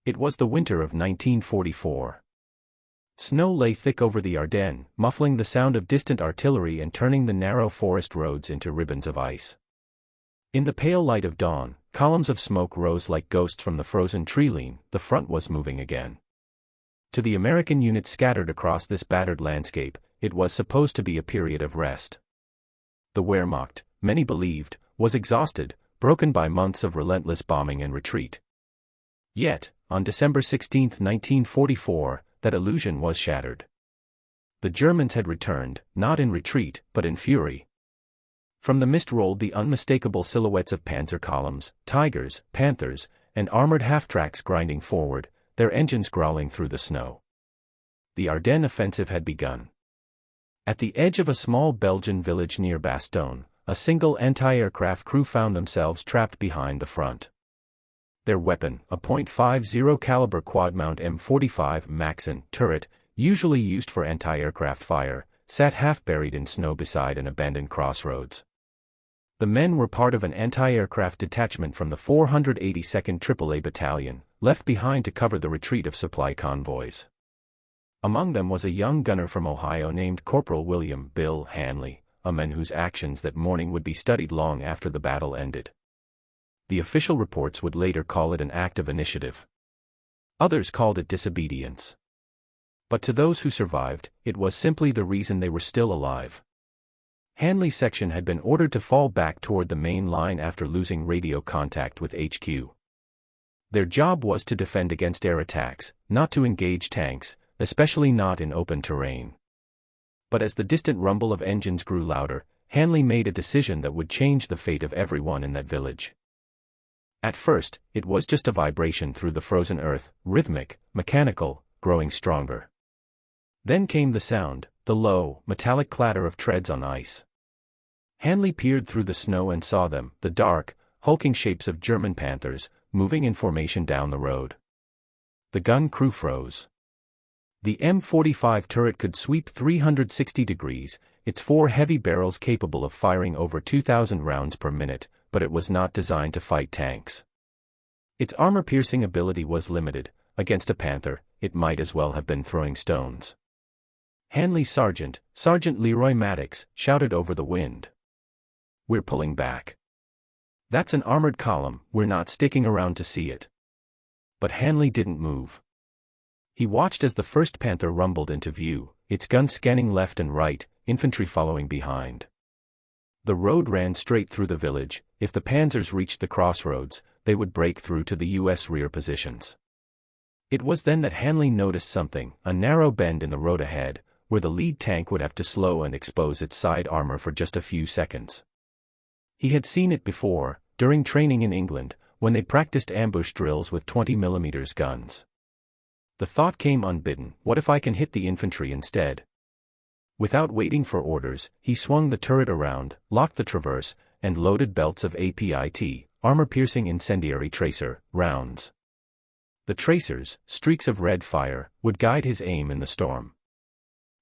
It was the winter of 1944. Snow lay thick over the Ardennes, muffling the sound of distant artillery and turning the narrow forest roads into ribbons of ice. In the pale light of dawn, columns of smoke rose like ghosts from the frozen treeline. The front was moving again. To the American units scattered across this battered landscape, it was supposed to be a period of rest. The Wehrmacht, many believed, was exhausted, broken by months of relentless bombing and retreat. Yet, on December 16, 1944, that illusion was shattered. The Germans had returned, not in retreat, but in fury. From the mist rolled the unmistakable silhouettes of panzer columns, tigers, panthers, and armored half-tracks grinding forward, their engines growling through the snow. The Ardennes offensive had begun. At the edge of a small Belgian village near Bastogne, a single anti-aircraft crew found themselves trapped behind the front. Their weapon, a .50 caliber quad-mount M45 Maxim turret, usually used for anti-aircraft fire, sat half-buried in snow beside an abandoned crossroads. The men were part of an anti-aircraft detachment from the 482nd AAA Battalion, left behind to cover the retreat of supply convoys. Among them was a young gunner from Ohio named Corporal William Bill Hanley, a man whose actions that morning would be studied long after the battle ended. The official reports would later call it an act of initiative. Others called it disobedience. But to those who survived, it was simply the reason they were still alive. Hanley's section had been ordered to fall back toward the main line after losing radio contact with HQ. Their job was to defend against air attacks, not to engage tanks, especially not in open terrain. But as the distant rumble of engines grew louder, Hanley made a decision that would change the fate of everyone in that village. At first, it was just a vibration through the frozen earth, rhythmic, mechanical, growing stronger. Then came the sound, the low, metallic clatter of treads on ice. Hanley peered through the snow and saw them, the dark, hulking shapes of German Panthers, moving in formation down the road. The gun crew froze. The M45 turret could sweep 360 degrees, its 4 heavy barrels capable of firing over 2,000 rounds per minute, but it was not designed to fight tanks. Its armor-piercing ability was limited. Against a Panther, it might as well have been throwing stones. Hanley's sergeant, Sergeant Leroy Maddox, shouted over the wind. "We're pulling back. That's an armored column, we're not sticking around to see it." But Hanley didn't move. He watched as the first Panther rumbled into view, its gun scanning left and right, infantry following behind. The road ran straight through the village. If the Panzers reached the crossroads, they would break through to the U.S. rear positions. It was then that Hanley noticed something, a narrow bend in the road ahead, where the lead tank would have to slow and expose its side armor for just a few seconds. He had seen it before, during training in England, when they practiced ambush drills with 20mm guns. The thought came unbidden, what if I can hit the infantry instead? Without waiting for orders, he swung the turret around, locked the traverse, and loaded belts of APIT, armor-piercing incendiary tracer, rounds. The tracers, streaks of red fire, would guide his aim in the storm.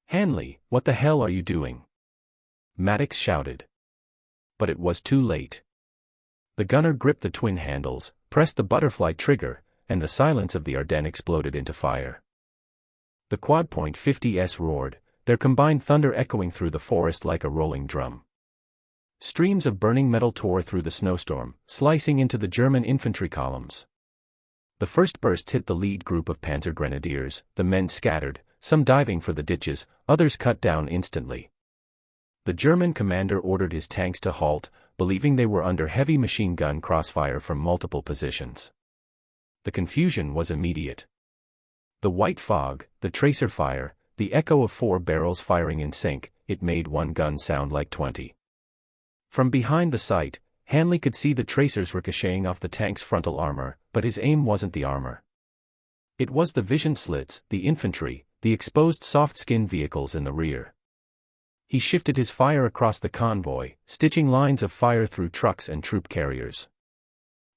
"Hanley, what the hell are you doing?" Maddox shouted. But it was too late. The gunner gripped the twin handles, pressed the butterfly trigger, and the silence of the Ardennes exploded into fire. The quad .50s roared, their combined thunder echoing through the forest like a rolling drum. Streams of burning metal tore through the snowstorm, slicing into the German infantry columns. The first bursts hit the lead group of Panzer Grenadiers, the men scattered, some diving for the ditches, others cut down instantly. The German commander ordered his tanks to halt, believing they were under heavy machine gun crossfire from multiple positions. The confusion was immediate. The white fog, the tracer fire, the echo of 4 barrels firing in sync, it made one gun sound like 20. From behind the sight, Hanley could see the tracers ricocheting off the tank's frontal armor, but his aim wasn't the armor. It was the vision slits, the infantry, the exposed soft-skin vehicles in the rear. He shifted his fire across the convoy, stitching lines of fire through trucks and troop carriers.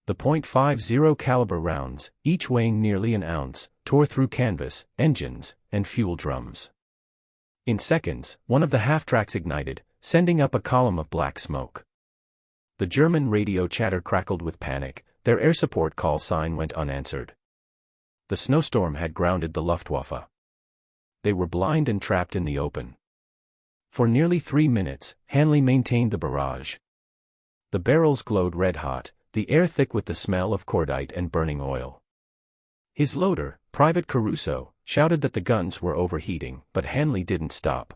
The .50 caliber rounds, each weighing nearly an ounce, tore through canvas, engines, and fuel drums. In seconds, one of the half-tracks ignited, sending up a column of black smoke. The German radio chatter crackled with panic, their air support call sign went unanswered. The snowstorm had grounded the Luftwaffe. They were blind and trapped in the open. For nearly 3 minutes, Hanley maintained the barrage. The barrels glowed red-hot, the air thick with the smell of cordite and burning oil. His loader, Private Caruso, shouted that the guns were overheating, but Hanley didn't stop.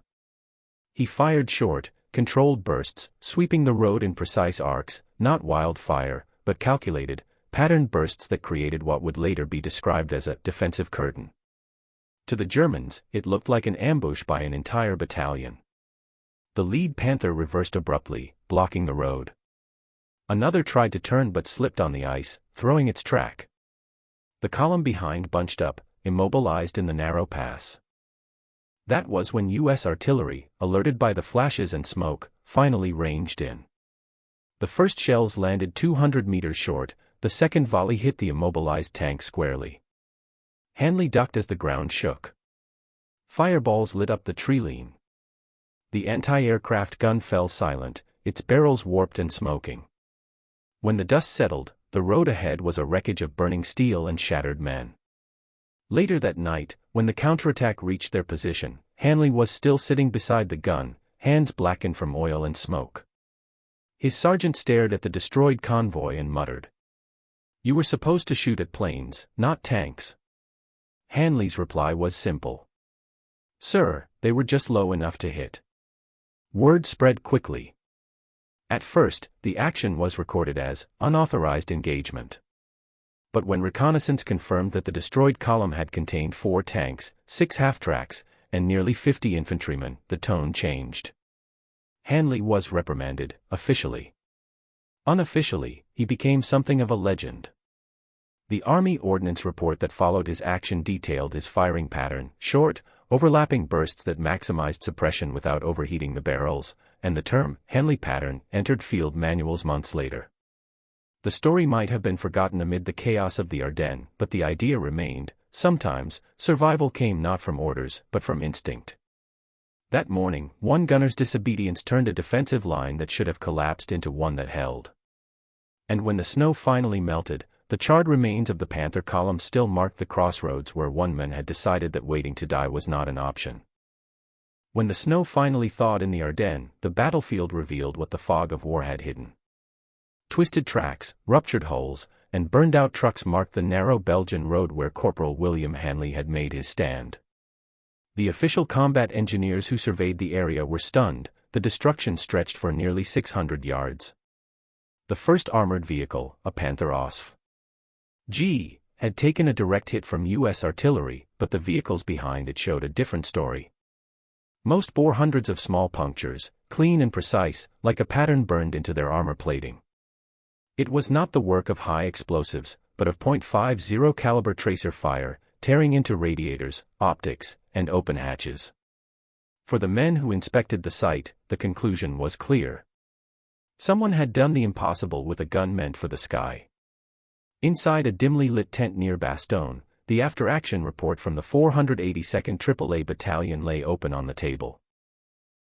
He fired short, controlled bursts, sweeping the road in precise arcs, not wildfire, but calculated, patterned bursts that created what would later be described as a defensive curtain. To the Germans, it looked like an ambush by an entire battalion. The lead Panther reversed abruptly, blocking the road. Another tried to turn but slipped on the ice, throwing its track. The column behind bunched up, immobilized in the narrow pass. That was when U.S. artillery, alerted by the flashes and smoke, finally ranged in. The first shells landed 200 meters short, the second volley hit the immobilized tank squarely. Hanley ducked as the ground shook. Fireballs lit up the tree-line. The anti-aircraft gun fell silent, its barrels warped and smoking. When the dust settled, the road ahead was a wreckage of burning steel and shattered men. Later that night, when the counterattack reached their position, Hanley was still sitting beside the gun, hands blackened from oil and smoke. His sergeant stared at the destroyed convoy and muttered, "You were supposed to shoot at planes, not tanks." Hanley's reply was simple. "Sir, they were just low enough to hit." Word spread quickly. At first, the action was recorded as unauthorized engagement. But when reconnaissance confirmed that the destroyed column had contained 4 tanks, 6 half-tracks, and nearly 50 infantrymen, the tone changed. Hanley was reprimanded, officially. Unofficially, he became something of a legend. The Army Ordnance report that followed his action detailed his firing pattern, short, overlapping bursts that maximized suppression without overheating the barrels, and the term, Hanley pattern, entered field manuals months later. The story might have been forgotten amid the chaos of the Ardennes, but the idea remained. Sometimes, survival came not from orders, but from instinct. That morning, one gunner's disobedience turned a defensive line that should have collapsed into one that held. And when the snow finally melted, the charred remains of the Panther column still marked the crossroads where one man had decided that waiting to die was not an option. When the snow finally thawed in the Ardennes, the battlefield revealed what the fog of war had hidden. Twisted tracks, ruptured hulls, and burned-out trucks marked the narrow Belgian road where Corporal William Hanley had made his stand. The official combat engineers who surveyed the area were stunned. The destruction stretched for nearly 600 yards. The first armored vehicle, a Panther OSF. Had taken a direct hit from U.S. artillery, but the vehicles behind it showed a different story. Most bore hundreds of small punctures, clean and precise, like a pattern burned into their armor plating. It was not the work of high explosives, but of .50 caliber tracer fire, tearing into radiators, optics, and open hatches. For the men who inspected the site, the conclusion was clear. Someone had done the impossible with a gun meant for the sky. Inside a dimly lit tent near Bastogne, the after-action report from the 482nd AAA Battalion lay open on the table.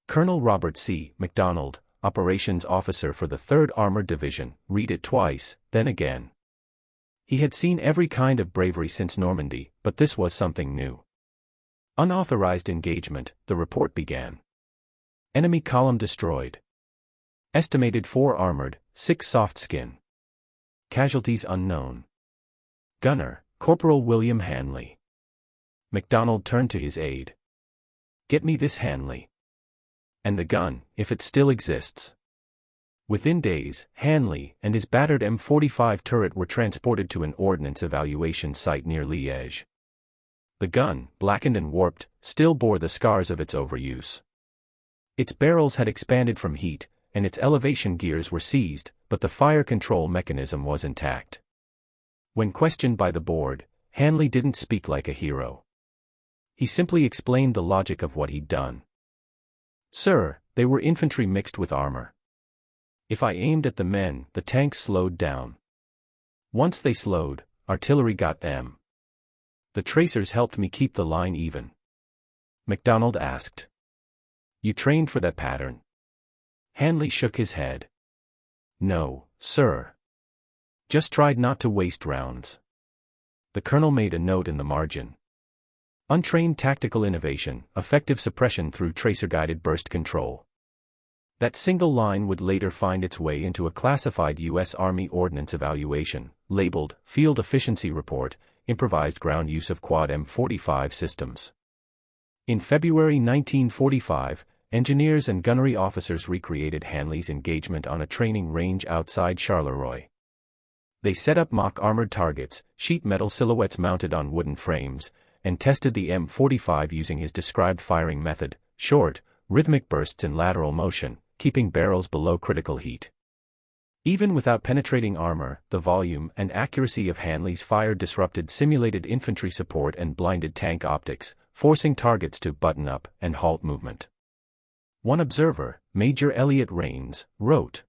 Colonel Robert C. MacDonald, operations officer for the 3rd Armored Division, read it twice, then again. He had seen every kind of bravery since Normandy, but this was something new. Unauthorized engagement, the report began. Enemy column destroyed. Estimated 4 armored, 6 soft skin. Casualties unknown. Gunner, Corporal William Hanley. MacDonald turned to his aide. "Get me this Hanley. And the gun, if it still exists." Within days, Hanley and his battered M45 turret were transported to an ordnance evaluation site near Liège. The gun, blackened and warped, still bore the scars of its overuse. Its barrels had expanded from heat, and its elevation gears were seized, but the fire control mechanism was intact. When questioned by the board, Hanley didn't speak like a hero. He simply explained the logic of what he'd done. "Sir, they were infantry mixed with armor. If I aimed at the men, the tanks slowed down. Once they slowed, artillery got them. The tracers helped me keep the line even." MacDonald asked, "You trained for that pattern?" Hanley shook his head. "No, sir. Just tried not to waste rounds." the colonel made a note in the margin. Untrained tactical innovation, effective suppression through tracer-guided burst control. That single line would later find its way into a classified U.S. Army Ordnance evaluation, labeled Field Efficiency Report, Improvised Ground Use of Quad M45 Systems. In February 1945, engineers and gunnery officers recreated Hanley's engagement on a training range outside Charleroi. They set up mock armored targets, sheet metal silhouettes mounted on wooden frames, and tested the M45 using his described firing method, short, rhythmic bursts in lateral motion, keeping barrels below critical heat. Even without penetrating armor, the volume and accuracy of Hanley's fire disrupted simulated infantry support and blinded tank optics, forcing targets to button up and halt movement. One observer, Major Elliot Rains, wrote,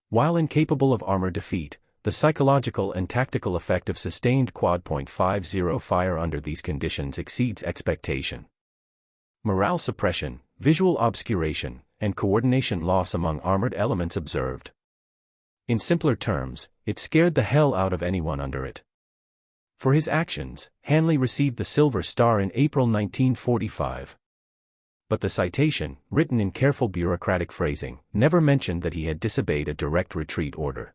"While incapable of armor defeat, the psychological and tactical effect of sustained quad .50 fire under these conditions exceeds expectation. Morale suppression, visual obscuration, and coordination loss among armored elements observed. In simpler terms, it scared the hell out of anyone under it." For his actions, Hanley received the Silver Star in April 1945. But the citation, written in careful bureaucratic phrasing, never mentioned that he had disobeyed a direct retreat order.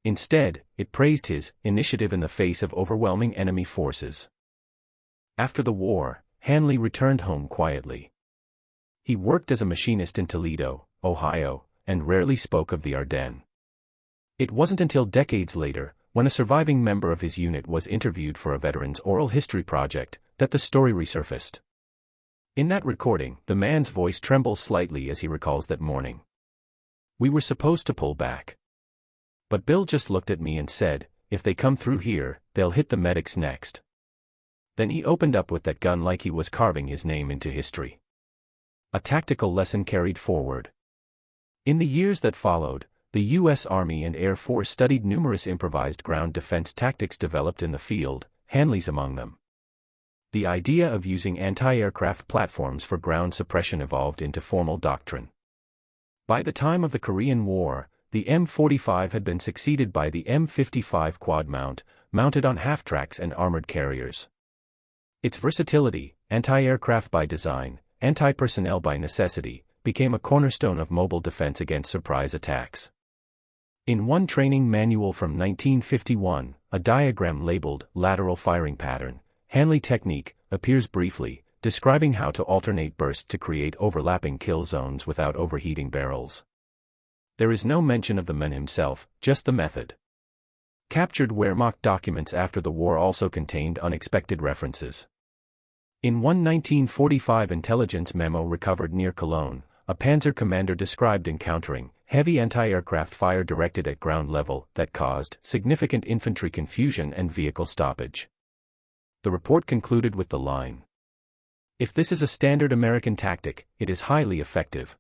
Instead, it praised his initiative in the face of overwhelming enemy forces. After the war, Hanley returned home quietly. He worked as a machinist in Toledo, Ohio, and rarely spoke of the Ardennes. It wasn't until decades later, when a surviving member of his unit was interviewed for a veteran's oral history project, that the story resurfaced. In that recording, the man's voice trembles slightly as he recalls that morning. "We were supposed to pull back. But Bill just looked at me and said, 'If they come through here, they'll hit the medics next.' Then he opened up with that gun like he was carving his name into history." A tactical lesson carried forward. In the years that followed, the U.S. Army and Air Force studied numerous improvised ground defense tactics developed in the field, Hanley's among them. The idea of using anti-aircraft platforms for ground suppression evolved into formal doctrine. By the time of the Korean War, the M45 had been succeeded by the M55 quad mount, mounted on half-tracks and armored carriers. Its versatility, anti-aircraft by design, anti-personnel by necessity, became a cornerstone of mobile defense against surprise attacks. In one training manual from 1951, a diagram labeled Lateral Firing Pattern, Hanley Technique, appears briefly, describing how to alternate bursts to create overlapping kill zones without overheating barrels. There is no mention of the man himself, just the method. Captured Wehrmacht documents after the war also contained unexpected references. In one 1945 intelligence memo recovered near Cologne, a Panzer commander described encountering heavy anti-aircraft fire directed at ground level that caused significant infantry confusion and vehicle stoppage. The report concluded with the line, "If this is a standard American tactic, it is highly effective.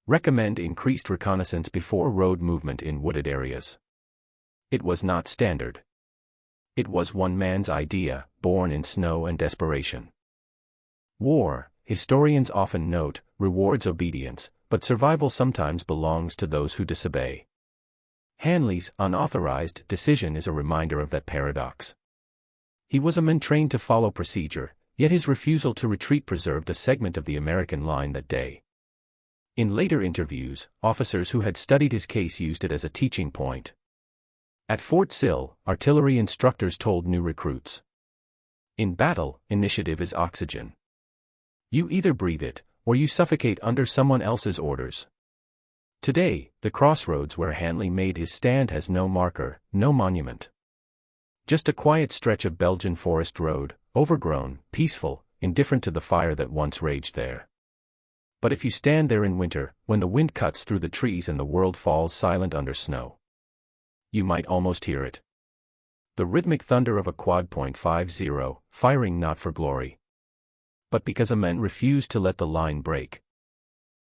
Recommend increased reconnaissance before road movement in wooded areas." It was not standard. It was one man's idea, born in snow and desperation. War, historians often note, rewards obedience, but survival sometimes belongs to those who disobey. Hanley's unauthorized decision is a reminder of that paradox. He was a man trained to follow procedure, yet his refusal to retreat preserved a segment of the American line that day. In later interviews, officers who had studied his case used it as a teaching point. At Fort Sill, artillery instructors told new recruits, "In battle, initiative is oxygen. You either breathe it, or you suffocate under someone else's orders." Today, the crossroads where Hanley made his stand has no marker, no monument. Just a quiet stretch of Belgian forest road, overgrown, peaceful, indifferent to the fire that once raged there. But if you stand there in winter, when the wind cuts through the trees and the world falls silent under snow, you might almost hear it. The rhythmic thunder of a quad .50, firing not for glory, but because a man refused to let the line break.